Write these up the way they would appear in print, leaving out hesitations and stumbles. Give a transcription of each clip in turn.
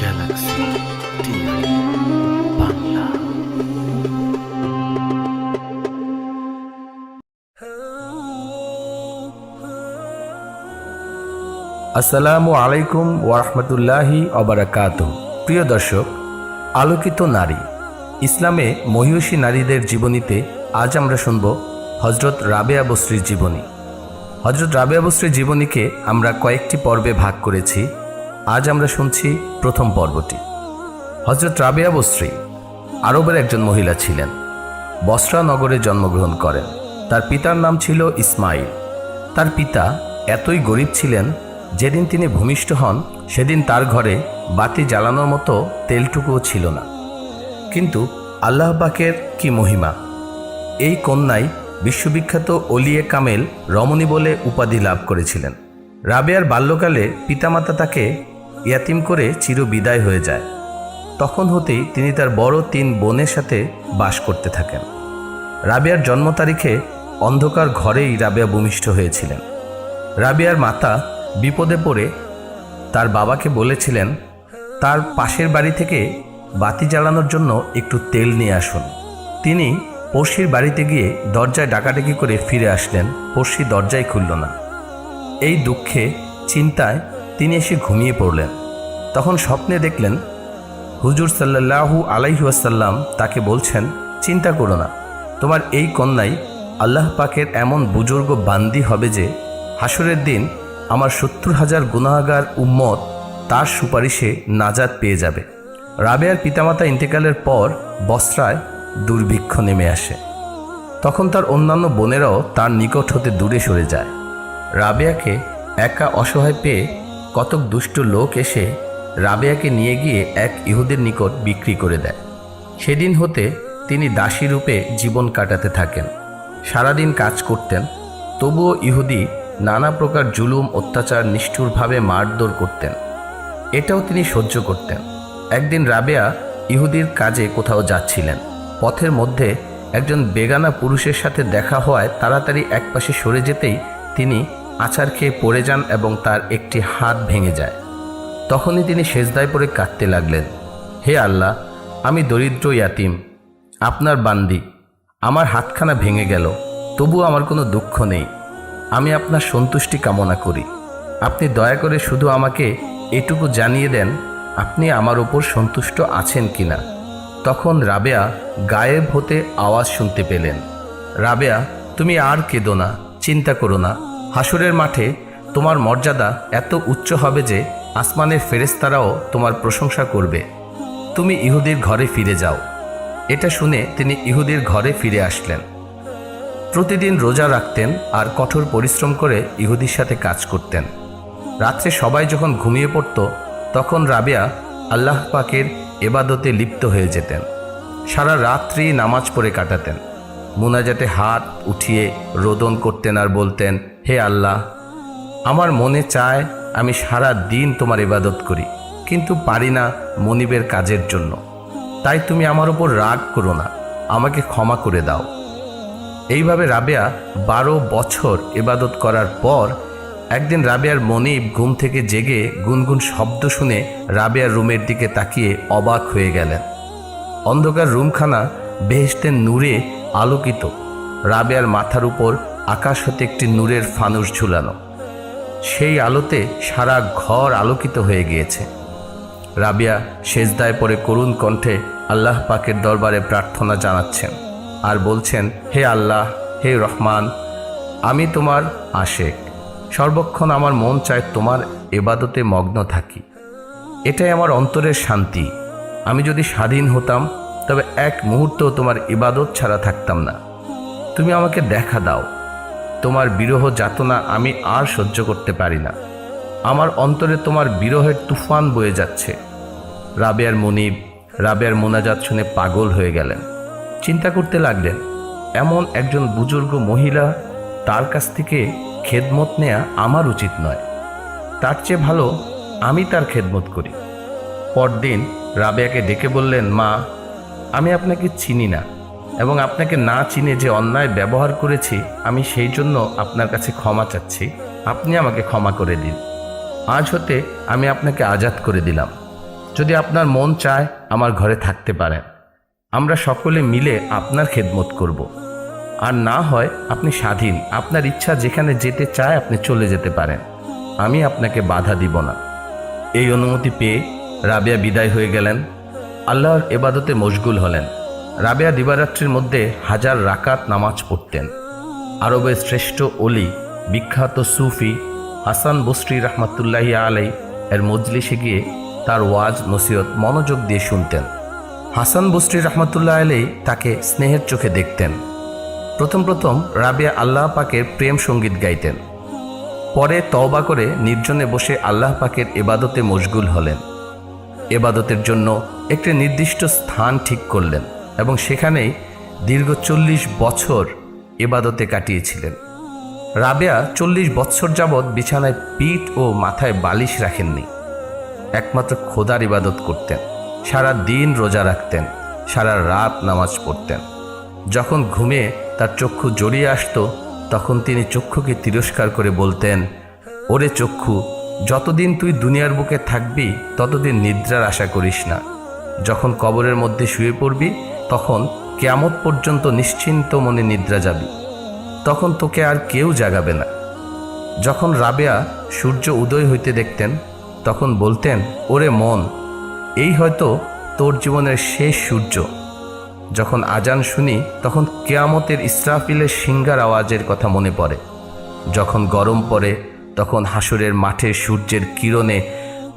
Galaxy TV Bangla. আসসালামু আলাইকুম ওয়ারহমতুল্লাহি ওয়াবারাকাতুহু। প্রিয় দর্শক, আলোকিত নারী, ইসলামে মহিয়সী নারীদের জীবনীতে আজ আমরা শুনব হজরত রাবেয়া বসরির জীবনী। হজরত রাবেয়া বসরির জীবনীকে আমরা কয়েকটি পর্বে ভাগ করেছি। আজ আমরা শুনছি প্রথম পর্বটি। হজরত রাবেয়া বসরি আরবের একজন মহিলা ছিলেন। বসরা নগরে জন্মগ্রহণ করেন। তার পিতার নাম ছিল ইসমাইল। তার পিতা এতই গরিব ছিলেন, যেদিন তিনি ভূমিষ্ঠ হন সেদিন তার ঘরে বাতি জ্বালানোর মতো তেলটুকুও ছিল না। কিন্তু আল্লাহ পাকের কি মহিমা! এই কন্যাই বিশ্ববিখ্যাত ওলিয়ে কামেল রমণী বলে উপাধি লাভ করেছিলেন। রাবেয়ার বাল্যকালে পিতামাতা তাকে ইয়াতিম করে চিরবিদায় হয়ে যায়। তখন হতেই তিনি তার বড় 3 বোনের সাথে বাস করতে থাকেন। রাবেয়ার জন্ম তারিখে অন্ধকার ঘরেই রাবেয়া ভূমিষ্ঠ হয়েছিলেন। রাবেয়ার মাতা বিপদে পড়ে তার বাবাকে বলেছিলেন তার পাশের বাড়ি থেকে বাতি জ্বালানোর জন্য একটু তেল নিয়ে আসুন। তিনি পড়শির বাড়িতে গিয়ে দরজায় ডাকাডাকি করে ফিরে আসলেন। পড়শি দরজাই খুলল না। এই দুঃখে চিন্তায় তিনি এসে ঘুমিয়ে পড়লেন। তখন স্বপ্নে দেখলেন হুজুর সাল্লাল্লাহু আলাইহি ওয়াসাল্লাম তাকে বলছেন, চিন্তা করো না, তোমার এই কন্যাই আল্লাহ পাকের এমন বুজুর্গ বান্দি হবে যে হাসরের দিন আমার 70,000 গুনাহগার উম্মত তার সুপারিশে নাজাত পেয়ে যাবে। রাবেয়ার পিতামাতা ইন্তেকালের পর বসরায় দুর্ভিক্ষ নেমে আসে। তখন তার অন্যান্য বোনেরাও তার নিকট হতে দূরে সরে যায়। রাবেয়াকে একা অসহায় পেয়ে কতক দুষ্ট লোক এসে রাবেয়াকে নিয়ে গিয়ে এক ইহুদির নিকট বিক্রি করে দেয়। সেদিন হতে তিনি দাসী রূপে জীবন কাটাতে থাকেন। সারাদিন কাজ করতেন, তবুও ইহুদি নানা প্রকার জুলুম অত্যাচার নিষ্ঠুরভাবে মারধর করতেন। এটাও তিনি সহ্য করতেন। একদিন রাবেয়া ইহুদির কাজে কোথাও যাচ্ছিলেন। পথের মধ্যে একজন বেগানা পুরুষের সাথে দেখা হওয়ায় তাড়াতাড়ি একপাশে সরে যেতেই তিনি আছাড় খেয়ে পড়ে যান এবং তার একটি হাত ভেঙে যায়। তখনই তিনি সেজদায় পড়ে কাঁদতে লাগলেন, হে আল্লাহ, আমি দরিদ্র ইয়াতিম, আপনার বান্দি, আমার হাতখানা ভেঙে গেল, তবুও আমার কোনো দুঃখ নেই। আমি আপনার সন্তুষ্টি কামনা করি। আপনি দয়া করে শুধু আমাকে এটুকু জানিয়ে দেন আপনি আমার ওপর সন্তুষ্ট আছেন কিনা। তখন রাবেয়া গায়েব হতে আওয়াজ শুনতে পেলেন, রাবেয়া, তুমি আর কেঁদো না, চিন্তা করো না। হাসরের মাঠে তোমার মর্যাদা এত উচ্চ হবে যে আসমানের ফেরেশতারাও তোমার প্রশংসা করবে। তুমি ইহুদির ঘরে ফিরে যাও। এটা শুনে তিনি ইহুদির ঘরে ফিরে আসলেন। প্রতিদিন রোজা রাখতেন আর কঠোর পরিশ্রম করে ইহুদির সাথে কাজ করতেন। রাত্রে সবাই যখন ঘুমিয়ে পড়ত তখন রাবেয়া আল্লাহ পাকের ইবাদতে লিপ্ত হয়ে যেতেন। সারা রাত্রি নামাজ পড়ে কাটাতেন। মুনাজাতে হাত উঠিয়ে রোদন করতেন আর বলতেন, হে আল্লাহ, আমার মনে চায় আমি সারা দিন তোমার ইবাদত করি, কিন্তু পারি না মনিবের কাজের জন্য। তাই তুমি আমার উপর রাগ করো না, আমাকে ক্ষমা করে দাও। এইভাবে রাবেয়া 12 বছর ইবাদত করার পর একদিন রাবেয়ার মনিব ঘুম থেকে জেগে গুনগুন শব্দ শুনে রাবেয়ার রুমের দিকে তাকিয়ে অবাক হয়ে গেলেন। অন্ধকার রুমখানা বেহেশতের নূরে আলোকিত। রাবেয়ার মাথার উপর আকাশ হতে একটি নূরের ফানুস ঝুলানো। সেই আলোতে সারা ঘর আলোকিত হয়ে গিয়েছে। রাবেয়া সেজদায় পড়ে করুণ কণ্ঠে আল্লাহ পাকের দরবারে প্রার্থনা জানাচ্ছেন আর বলছেন, হে আল্লাহ, হে রহমান, আমি তোমার আশেক, সর্বক্ষণ আমার মন চায় তোমার ইবাদতে মগ্ন থাকি। এটাই আমার অন্তরের শান্তি। আমি যদি স্বাধীন হতাম তবে এক মুহূর্তও তোমার ইবাদত ছাড়া থাকতাম না। তুমি আমাকে দেখা দাও। তোমার বিরহ যাতনা আমি আর সহ্য করতে পারি না। আমার অন্তরে তোমার বিরহের তুফান বয়ে যাচ্ছে। রাবেয়ার মনিব রাবেয়ার মোনাজাত শুনে পাগল হয়ে গেলেন। চিন্তা করতে লাগলেন, এমন একজন বুজুর্গ মহিলা, তার কাছ থেকে খেদমত নেয়া আমার উচিত নয়। তার চেয়ে ভালো আমি তার খেদমত করি। পরদিন রাবেয়াকে ডেকে বললেন, মা, আমি আপনাকে চিনি না এবং আপনাকে না চিনে যে অন্যায় ব্যবহার করেছি আমি সেই জন্য আপনার কাছে ক্ষমা চাচ্ছি। আপনি আমাকে ক্ষমা করে দিন। আজ হতে আমি আপনাকে আজাদ করে দিলাম। যদি আপনার মন চায় আমার ঘরে থাকতে পারেন, আমরা সকলে মিলে আপনার খেদমত করব। আর না হয় আপনি স্বাধীন, আপনার ইচ্ছা যেখানে যেতে চায় আপনি চলে যেতে পারেন, আমি আপনাকে বাধা দিব না। এই অনুমতি পেয়ে রাবেয়া বিদায় হয়ে গেলেন, আল্লাহর ইবাদতে মশগুল হলেন। রাবেয়া দিবারাত্রির মধ্যে 1000 রাকাত নামাজ পড়তেন। আরবের শ্রেষ্ঠ ওলি, বিখ্যাত সুফি হাসান বসরি রহমতুল্লাহি আলাই এর মজলিসে গিয়ে তার ওয়াজ নসিহত মনোযোগ দিয়ে শুনতেন। হাসান বসরি রহমতুল্লাহ আলাই তাকে স্নেহের চোখে দেখতেন। প্রথম রাবেয়া আল্লাহ পাকের প্রেম সঙ্গীত গাইতেন। পরে তওবা করে নির্জনে বসে আল্লাহ পাকের ইবাদতে মশগুল হলেন। ইবাদতের জন্য একটি নির্দিষ্ট স্থান ঠিক করলেন এবং সেখানেই দীর্ঘ 40 বছর ইবাদতে কাটিয়েছিলেন। রাবেয়া 40 বছর যাবৎ বিছানায় পিঠ ও মাথায় বালিশ রাখেননি। একমাত্র খোদার ইবাদত করতেন। সারা দিন রোজা রাখতেন, সারা রাত নামাজ পড়তেন। যখন ঘুমে তার চক্ষু জড়িয়ে আসতো তখন তিনি চক্ষুকে তিরস্কার করে বলতেন, ওরে চক্ষু, যতদিন তুই দুনিয়ার বুকে থাকবি ততদিন নিদ্রার আশা করিস না। যখন কবরের মধ্যে শুয়ে পড়বি তখন কিয়ামত পর্যন্ত নিশ্চিন্ত মনে নিদ্রা যাবি, তখন তোকে আর কেউ জাগাবে না। যখন রাবেয়া সূর্য উদয় হইতে দেখতেন তখন বলতেন, ওরে মন, এই হয়তো তোর জীবনের শেষ সূর্য। যখন আজান শুনি তখন কিয়ামতের ইসরাফিলের সিংহার আওয়াজের কথা মনে পড়ে। যখন গরম পড়ে তখন হাসরের মাঠে সূর্যের কিরণে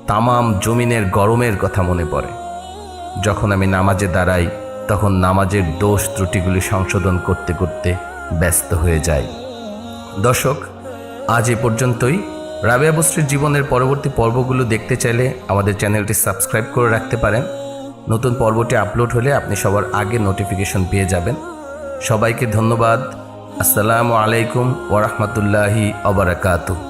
তামাম জমিনের গরমের কথা মনে পড়ে। যখন আমি নামাজে দাঁড়াই তখন নামাজের দোষ ত্রুটিগুলি সংশোধন করতে করতে ব্যস্ত হয়ে যাই। দর্শক, আজ এ পর্যন্তই। রাবেয়া বসরির জীবনের পরবর্তী পর্বগুলো দেখতে চাইলে আমাদের চ্যানেলটি সাবস্ক্রাইব করে রাখতে পারেন। নতুন পর্বটি আপলোড হলে আপনি সবার আগে নোটিফিকেশন পেয়ে যাবেন। সবাইকে ধন্যবাদ। আসসালামু আলাইকুম ওয়া রাহমাতুল্লাহি ওয়া বারাকাতুহু।